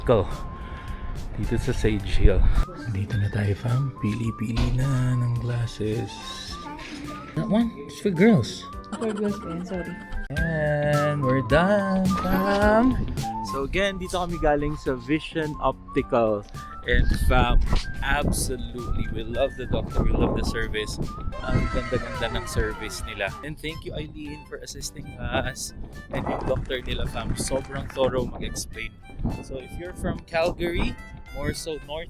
Go. Dito sa Sage Hill. Dito na tayo, fam. Pili-pili na ng glasses. That one? It's for girls. For girls pa yan, sorry. And we're done, fam. So again, dito kami galing sa Vision Optical. And fam, absolutely, we love the doctor, we love the service. Ang ganda-ganda ng service nila. And thank you, Eileen, for assisting us. And yung doctor nila, fam, sobrang thorough mag-explain. So if you're from Calgary, more so north,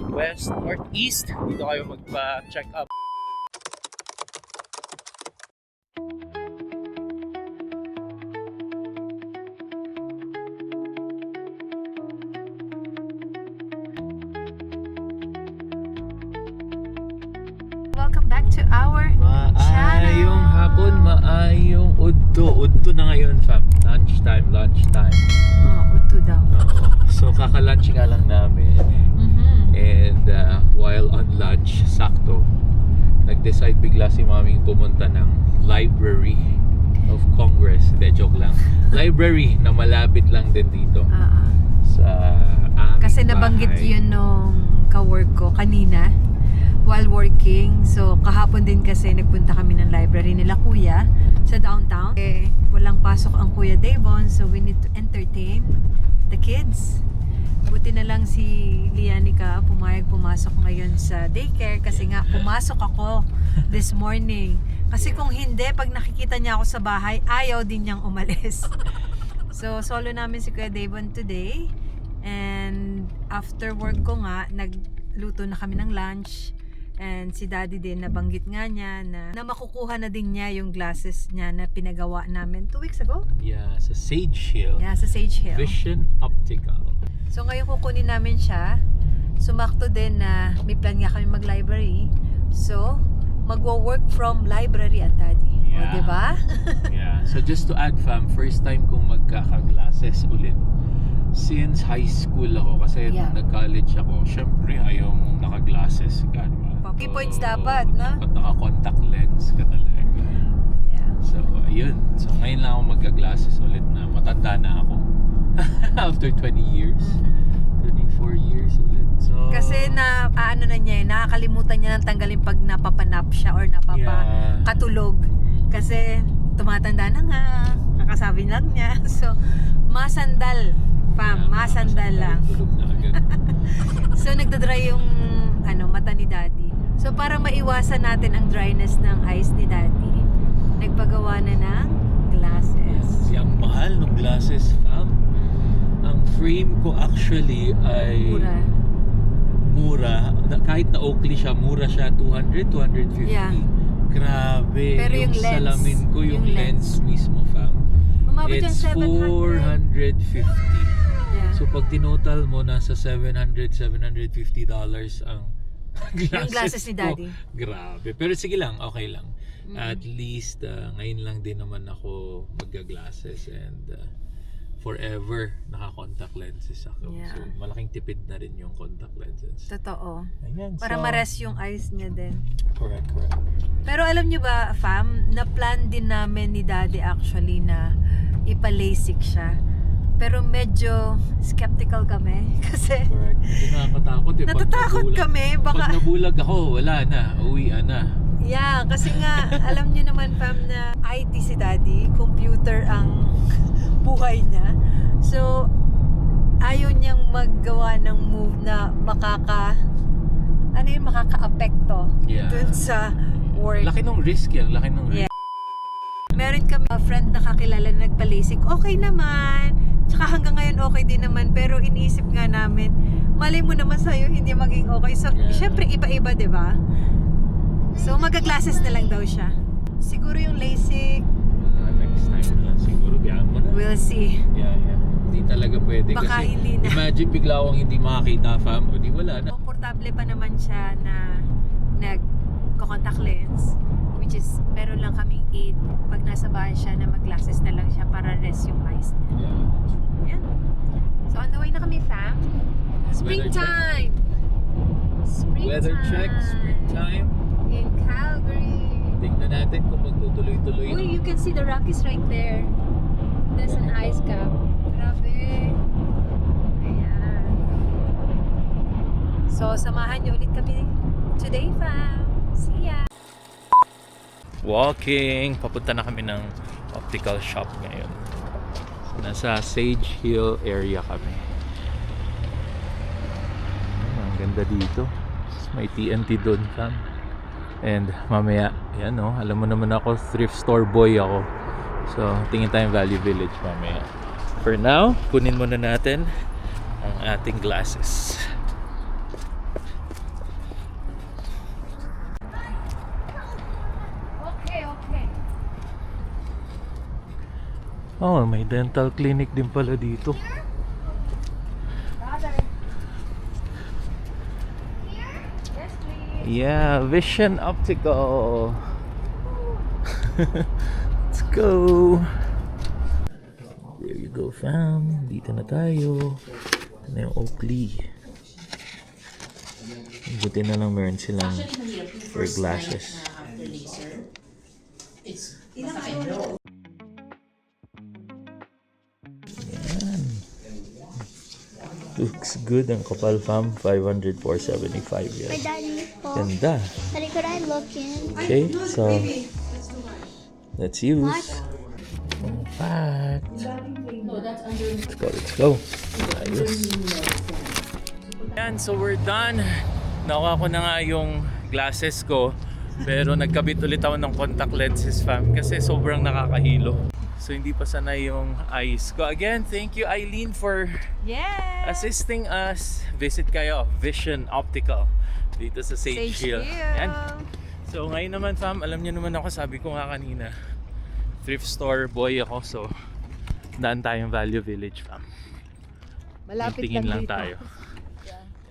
west, northeast, dito kayo magpa-check up. Welcome back to our Maayong hapon, maayong udto. Udto na ngayon, fam. Lunchtime. uto daw. So, kaka-lunch nga lang namin. And while on lunch, sakto, nag-decide bigla si maming pumunta ng Library of Congress. Hindi, joke lang. Library na malapit lang din dito. Sa aming Kasi nabanggit bahay. yun nung ka-work ko kanina while working. So kahapon din kasi nagpunta kami ng library nila kuya sa downtown. Walang pasok ang Kuya Davon, so we need to entertain the kids. Buti na lang si Lianica pumayag pumasok ngayon sa daycare kasi nga pumasok ako this morning. Kasi kung hindi, pag nakikita niya ako sa bahay, ayaw din niyang umalis. So solo namin si Kuya Davon today. And after work ko nga, nagluto na kami ng lunch. And si Daddy din, nabanggit nga niya na makukuha na din niya yung glasses niya na pinagawa namin 2 weeks ago. Yeah, sa Sage Hill. Yeah, sa Sage Hill. Vision Optical. So ngayon kukunin namin siya. Sumakto din na may plan nga kami mag-library. So, magwo-work from library ang Daddy. Yeah. O, diba? Yeah. So just to add, fam, first time kong magkaka-glasses ulit since high school ako. Kasi Yeah. nung nag-college ako, syempre ayaw mong naka-glasses ka, diba? Key points dapat, no? Dapat naka-contact lens ka talaga. Yeah. So, ayun. So, ngayon lang ako magka-glasses ulit na matanda na ako. After 20 years. 24 years ulit. So, Kasi ano na niya, nakakalimutan niya ng tanggalin pag napapanap siya or napapakatulog. Kasi tumatanda na nga, kakasabi lang niya. So, masandal, fam, masandal lang. tulog na agad. So, nagdadry yung mata ni Daddy. So, para maiwasan natin ang dryness ng eyes ni Daddy, nagpagawa na ng glasses. Ang mahal ng glasses, fam. Ang frame ko actually ay mura. Kahit na Oakley siya, mura siya. 200, 250. Yeah. Grabe. Pero yung lens, salamin ko, yung lens mismo, fam. Umabot yung It's 700. $450. Yeah. So pag tinotal mo, nasa $750 ang glasses, Yung glasses ni Daddy. Grabe. Pero sige lang, okay lang. At least ngayon lang din naman ako magga-glasses and forever naka-contact lenses ako. Yeah. So malaking tipid na rin yung contact lenses. Totoo. Ayan, Para ma-rest yung eyes niya din. Correct. Pero alam nyo ba, fam, na-plan din namin ni Daddy actually na ipa-LASIK siya. Pero medyo skeptical kami kasi Correct. Medyo nakakatakot eh. natatakot kami. Pag Baka, nabulag ako, wala na. Uwian na. yeah, kasi nga, alam nyo naman fam na IT si Daddy, computer ang buhay niya. So, ayaw niyang maggawa ng move na makaka-apekto dun sa work. Laki ng risk yan. Laki ng risk. Yeah. Meron kami friend na kakilala na nagpa-LASIK. Okay naman. Tsaka hanggang ngayon okay din naman. Pero iniisip nga namin, malay mo naman sa'yo hindi maging okay. So, syempre iba-iba, diba? So, magka-glasses na lang daw siya. Siguro yung LASIK, Next time na lang siguro. Biyaan mo na. we'll see. Yeah. Hindi talaga pwede. Baka kasi hindi na. imagine bigla akong hindi makakita, fam. O di wala na. Komportable pa naman siya na nag-contact lens. Which is, meron lang kaming 8 pag nasa bahay siya na mag-glasses na lang siya para rest yung eyes. Yeah. Yan. So, on the way na kami, fam. Springtime! Weather check. Springtime. In Calgary. Tingnan natin kung magtutuloy-tuloy. Uy, you can see the Rockies right there. There's an ice cap. Grabe. Ayan. So, samahan niyo ulit kami today, fam. See ya! Walking! Papunta na kami ng optical shop ngayon. Nasa Sage Hill area kami. Ang ganda dito. May TNT doon, fam. And mamaya, yan o, alam mo naman ako, thrift store boy ako. So, tingin tayong Value Village mamaya. For now, kunin muna natin ang ating glasses. Okay. Oh, may dental clinic din pala dito. Yes, please. Yeah, Vision Optical. Let's go. There you go, fam. Dito na tayo. Ano yung Oakley? Buti na lang meron silang for glasses. Yan. Looks good. Ang kapal, fam. 500 475 yan. My daddy. Ganda. Daddy, could I look in? Okay, so let's use fact. Let's go. Ayos. Yan, so we're done. Nakuha ko na nga yung glasses ko. Pero nagkabit ulit ako ng contact lenses, fam. Kasi sobrang nakakahilo. So hindi pa sanay yung eyes ko. Again, thank you Eileen for Yes! assisting us. Visit kayo, Vision Optical. Dito sa Sage Hill. Yan. So ngayon naman, fam, alam niyo naman ako, sabi ko nga kanina, thrift store boy ako, so daan tayong Value Village, fam. Malapit Tingin lang dito. tayo.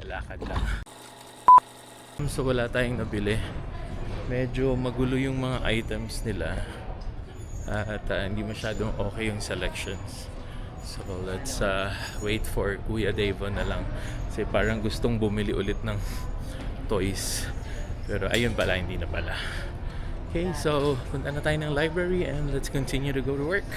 Lakad lang. So wala tayong nabili. Medyo magulo yung mga items nila. At hindi masyadong okay yung selections. So let's wait for Kuya Davon na lang. Kasi parang gustong bumili ulit ng toys. Pero ayun pala, hindi na pala. Okay, so punta na tayo ng library and let's continue to go to work.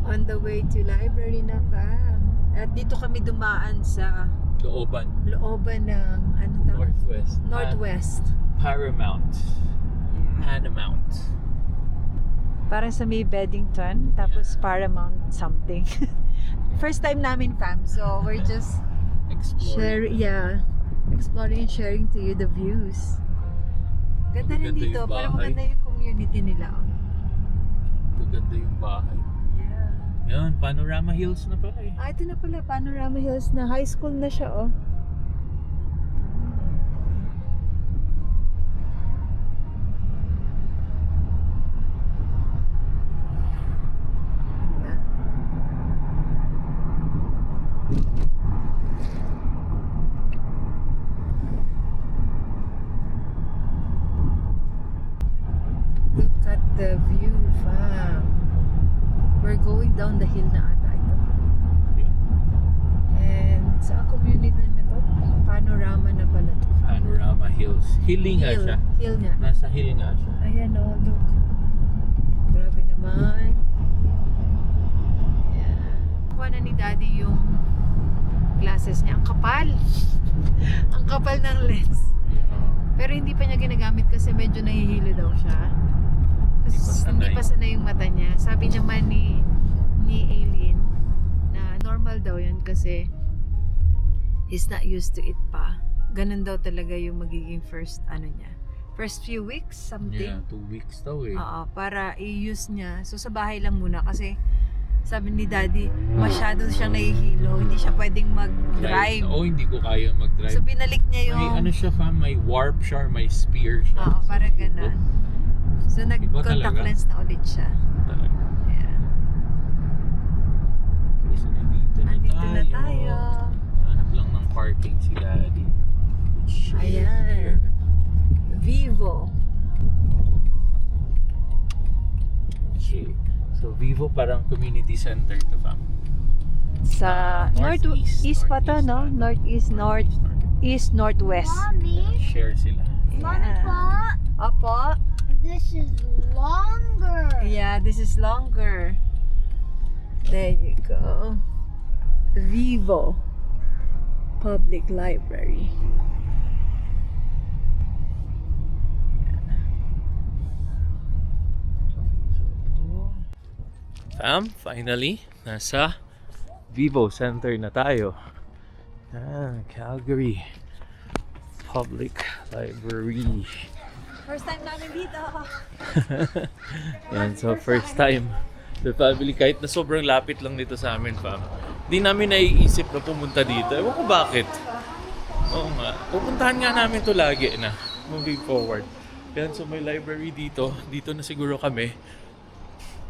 On the way to library na, fam. At dito kami dumaan sa Looban. looban ng ano tawag? Northwest. Northwest. Paramount. Paramount. Parang sa may Beddington, tapos Paramount something. First time namin, fam. So we're just exploring and sharing to you the views. Ganda rin Maganda dito. yung Parang bahay. maganda yung community nila. Ganda yung bahay. Yeah. Yan, Panorama Hills na pala eh. Ito na pala, Panorama Hills na. High school na siya, oh. Look at the view, fam. We're going down the hill na ata ito. And sa community na to, panorama na pala to. Panorama Hills. Hilly nga siya. Hill nga. Nasa hill nga siya. Ayan, oh, look. Grabe naman. Yeah. Kuha na ni Daddy yung glasses niya. Ang kapal. Ang kapal ng lens. Pero hindi pa niya ginagamit kasi medyo nahihilo daw siya. Kasi hindi pa sanay yung mata niya. Sabi naman ni Aileen na normal daw yun kasi he's not used to it pa. Ganun daw talaga yung magiging first first few weeks something. Yeah, 2 weeks daw eh. Oo, para i-use niya. So sa bahay lang muna kasi sabi ni Daddy, masyado siyang nahihilo. Hindi siya pwedeng mag-drive. Oo, hindi ko kaya mag-drive. So binalik niya May yung... ano siya, fam, may warp siya, may spear siya. Oo, parang ganun. So Iba nag-contact talaga. lens na ulit siya. Talaga. Yeah. Okay, so nandito na tayo. Hanap lang ng parking si Daddy. Ayan. Vivo. Okay. So Vivo parang community center to, fam. Sa northeast pa to, no? Northeast, northwest. Mommy, Share sila. Mommy, Pa, Opo. this is longer. Yeah, this is longer. There you go. Vivo. Public Library. Fam, finally, nasa Vivo Center na tayo. Calgary Public Library. First time namin dito. Yan, so first time. The family, kahit na sobrang lapit lang dito sa amin, fam. Di namin naiisip na pumunta dito. Ewan ko bakit. Oo nga. Pupuntahan nga namin to lagi na. Moving forward. Yan, so may library dito. Dito na siguro kami.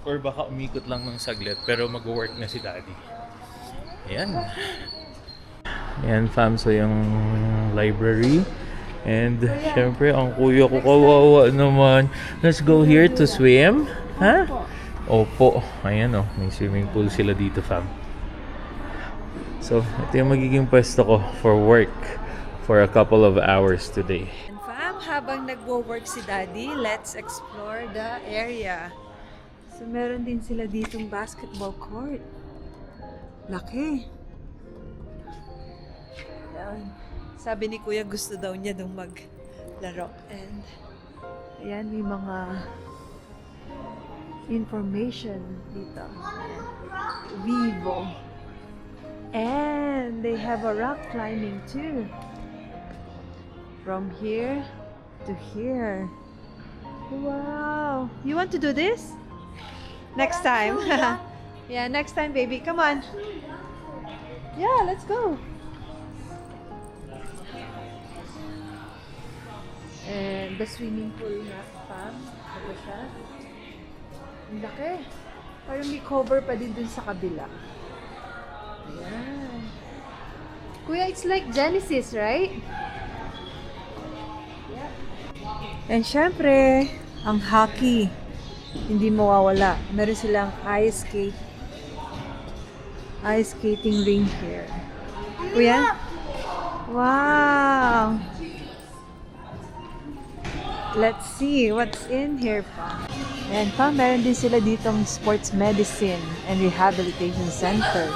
Or baka umikot lang ng saglit. Pero mag-work na si daddy. Ayan. Ayan, fam. So yung library. And syempre, ang kuya ko kawawa naman. Let's go here to swim. Ha? Opo. Ayan oh. May swimming pool sila dito, fam. So, ito yung magiging pwesto ko for work for a couple of hours today. And fam, habang nagwo-work si Daddy, let's explore the area. So, meron din sila ditong basketball court. Laki. Ayan. Sabi ni Kuya, gusto daw niya dong maglaro. And, ayan, may mga information dito. Vivo. And they have a rock climbing too. From here to here. Wow. You want to do this? Next time. Yeah, next time, baby. Come on. Yeah, let's go. And the swimming pool na, fam. Ito siya. Ang laki. Parang may cover pa din dun sa kabila. Ayan. Kuya, it's like Genesis, right? Yeah. And syempre, ang hockey. Hindi mawawala. Meron silang ice skating rink here. Kuya? Wow! Let's see what's in here pa. And pa, meron din sila ditong sports medicine and rehabilitation center.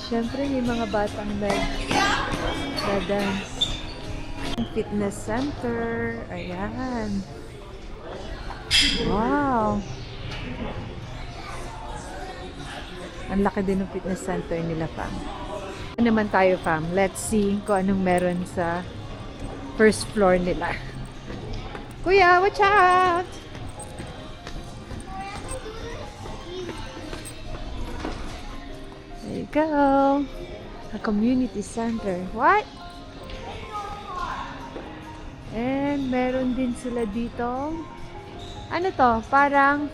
Siyempre, may mga batang nag-dance. Fitness center. Ayan. Wow. Ang laki din ng fitness center nila, fam. Ano naman tayo, fam? Let's see kung anong meron sa first floor nila. Kuya, watch out! There you go. A community center. What? And meron din sila dito. Ano to? Parang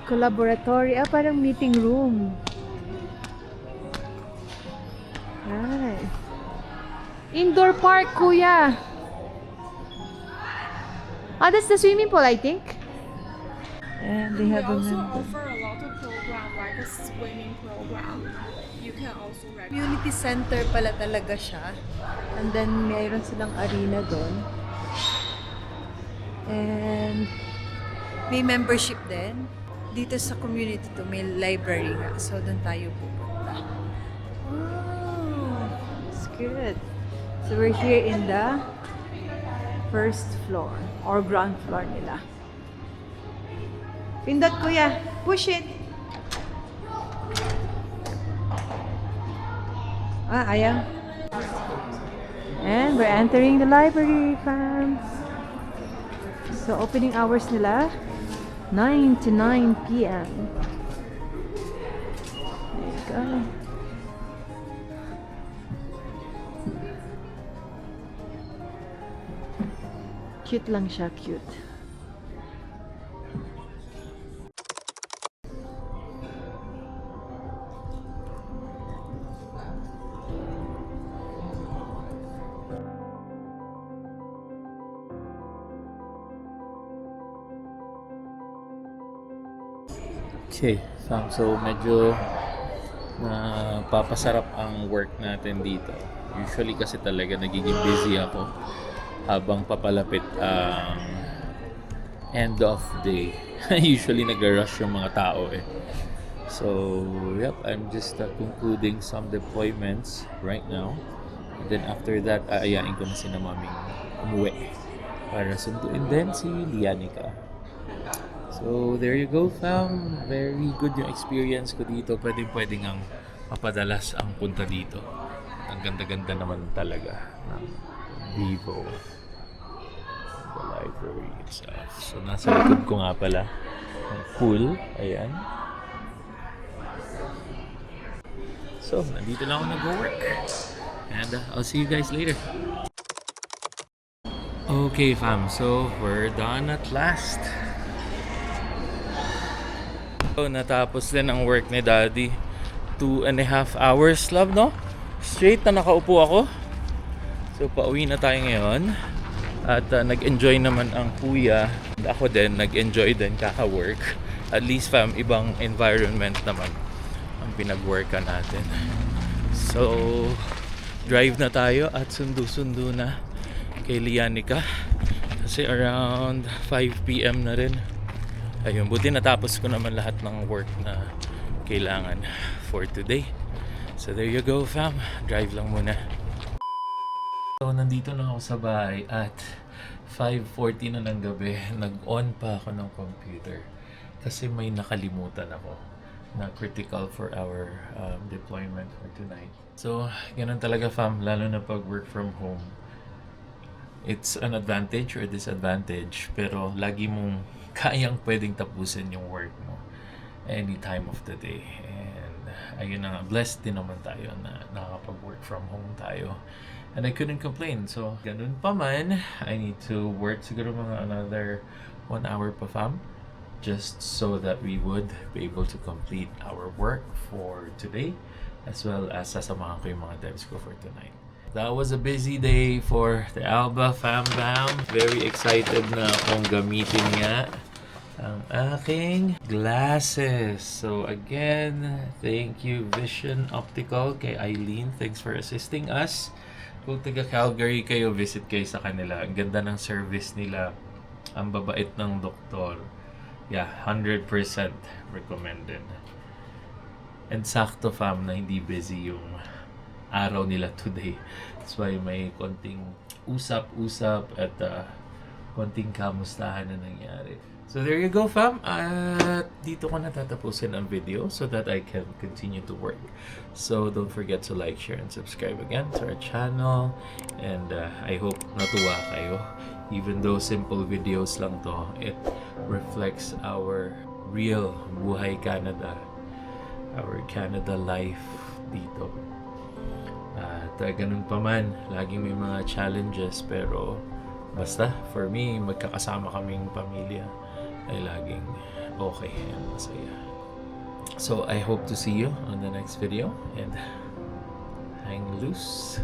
collaboratory. Parang meeting room. Right. Indoor park, kuya. That's the swimming pool, I think. And they have also offer a lot of programs like a swimming program. You can also Community center pala talaga siya. And then mayroon silang arena doon. And may membership din. Dito sa community to may library nga. So doon tayo pupunta. Oh, it's good. So we're here in the first floor or ground floor nila. Pindot, kuya. Push it. Ayaw. And we're entering the library, fans. So, opening hours nila, 9 to 9 p.m. There you go. Cute lang siya, cute. Okay, so medyo napapasarap ang work natin dito. Usually kasi talaga nagiging busy ako habang papalapit ang end of day. Usually nag-rush yung mga tao eh. So, yep, I'm just concluding some deployments right now. And then after that, aayain ko na si na maming umuwi para sunduin din si Lianica. So, there you go, fam. Very good yung experience ko dito. Pwede ngang mapadalas ang punta dito. Ang ganda-ganda naman talaga ng Vivo. The library itself. So, nasa likod ko nga pala ang pool. Ayan. So, nandito na ako nag-work. And I'll see you guys later. Okay, fam. So, we're done at last. So, natapos din ang work ni Daddy. 2.5 hours, love, no? Straight na nakaupo ako. So, pauwi na tayo ngayon. At nag-enjoy naman ang kuya. Ako din, nag-enjoy din kaka-work. At least, fam, ibang environment naman ang pinag-workan natin. So, drive na tayo at sundo-sundo na kay Lianica. Kasi around 5 p.m. na rin. Ayun, buti natapos ko naman lahat ng work na kailangan for today. So there you go, fam. Drive lang muna. So nandito na ako sa bahay at 5:40 na ng gabi. Nag-on pa ako ng computer kasi may nakalimutan ako na critical for our deployment for tonight. So ganun talaga, fam, lalo na pag work from home. It's an advantage or disadvantage, pero lagi mong kayang pwedeng tapusin yung work mo any time of the day. And ayun na nga, blessed din naman tayo na nakakapag-work from home tayo. And I couldn't complain. So, ganun pa man, I need to work siguro mga another 1 hour pa, fam, just so that we would be able to complete our work for today, as well as sasamahan ko yung mga devs ko for tonight. That was a busy day for the Alba Fam Bam. Very excited na akong gamitin nga ang aking glasses. So again, thank you Vision Optical kay Eileen. Thanks for assisting us. Kung taga Calgary kayo, visit kayo sa kanila. Ang ganda ng service nila. Ang babait ng doktor. Yeah, 100% recommended. And sakto, fam, na hindi busy yung araw nila today. That's why may konting usap-usap at konting kamustahan na nangyari. So there you go, fam. At dito ko natatapusin ang video so that I can continue to work. So don't forget to like, share, and subscribe again to our channel. And I hope natuwa kayo. Even though simple videos lang to, it reflects our real buhay Canada. Our Canada life dito. At ganun pa man, laging may mga challenges, pero basta for me, magkakasama kaming pamilya ay laging okay and masaya. So I hope to see you on the next video and hang loose.